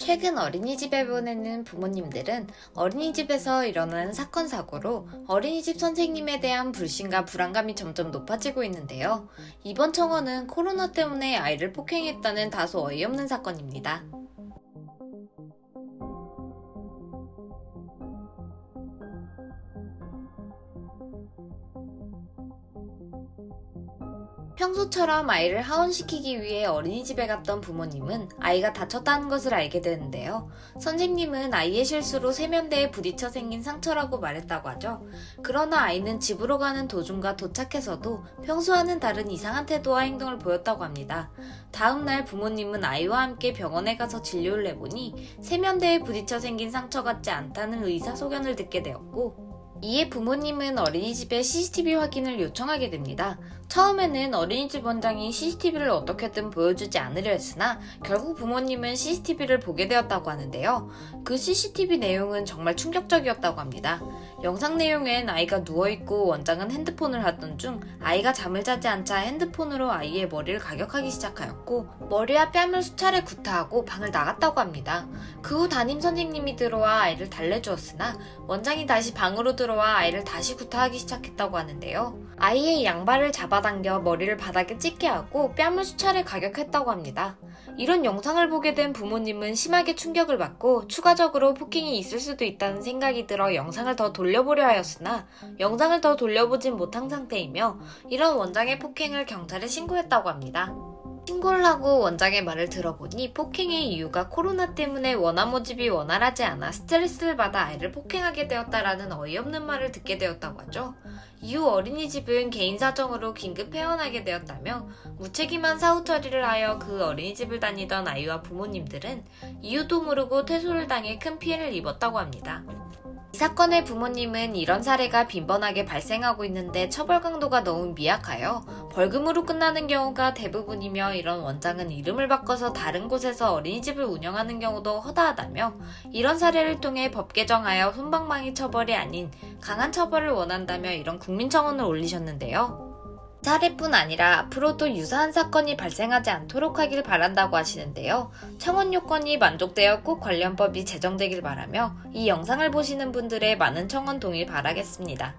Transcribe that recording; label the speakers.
Speaker 1: 최근 어린이집에 보내는 부모님들은 어린이집에서 일어나는 사건, 사고로 어린이집 선생님에 대한 불신과 불안감이 점점 높아지고 있는데요. 이번 청원은 코로나 때문에 아이를 폭행했다는 다소 어이없는 사건입니다. 평소처럼 아이를 하원시키기 위해 어린이집에 갔던 부모님은 아이가 다쳤다는 것을 알게 되는데요. 선생님은 아이의 실수로 세면대에 부딪혀 생긴 상처라고 말했다고 하죠. 그러나 아이는 집으로 가는 도중과 도착해서도 평소와는 다른 이상한 태도와 행동을 보였다고 합니다. 다음 날 부모님은 아이와 함께 병원에 가서 진료를 해보니 세면대에 부딪혀 생긴 상처 같지 않다는 의사소견을 듣게 되었고, 이에 부모님은 어린이집에 CCTV 확인을 요청하게 됩니다. 처음에는 어린이집 원장이 CCTV를 어떻게든 보여주지 않으려 했으나 결국 부모님은 CCTV를 보게 되었다고 하는데요. 그 CCTV 내용은 정말 충격적이었다고 합니다. 영상 내용엔 아이가 누워있고 원장은 핸드폰을 하던 중 아이가 잠을 자지 않자 핸드폰으로 아이의 머리를 가격하기 시작하였고, 머리와 뺨을 수차례 구타하고 방을 나갔다고 합니다. 그 후 담임 선생님이 들어와 아이를 달래주었으나 원장이 다시 방으로 들어와 아이를 다시 구타하기 시작했다고 하는데요. 아이의 양발을 잡아당겨 머리를 바닥에 찍게 하고 뺨을 수차례 가격했다고 합니다. 이런 영상을 보게 된 부모님은 심하게 충격을 받고 추가적으로 폭행이 있을 수도 있다는 생각이 들어 영상을 더 돌려보려 하였으나 영상을 더 돌려보진 못한 상태이며, 이런 원장의 폭행을 경찰에 신고했다고 합니다. 신고를 하고 원장의 말을 들어보니 폭행의 이유가 코로나 때문에 원화 모집이 원활하지 않아 스트레스를 받아 아이를 폭행하게 되었다라는 어이없는 말을 듣게 되었다고 하죠. 이후 어린이집은 개인 사정으로 긴급 폐원하게 되었다며 무책임한 사후 처리를 하여 그 어린이집을 다니던 아이와 부모님들은 이유도 모르고 퇴소를 당해 큰 피해를 입었다고 합니다. 이 사건의 부모님은 이런 사례가 빈번하게 발생하고 있는데 처벌 강도가 너무 미약하여 벌금으로 끝나는 경우가 대부분이며, 이런 원장은 이름을 바꿔서 다른 곳에서 어린이집을 운영하는 경우도 허다하다며, 이런 사례를 통해 법 개정하여 솜방망이 처벌이 아닌 강한 처벌을 원한다며 이런 국민청원을 올리셨는데요. 이 사례뿐 아니라 앞으로도 유사한 사건이 발생하지 않도록 하길 바란다고 하시는데요. 청원 요건이 만족되어 꼭 관련 법이 제정되길 바라며 이 영상을 보시는 분들의 많은 청원 동의를 바라겠습니다.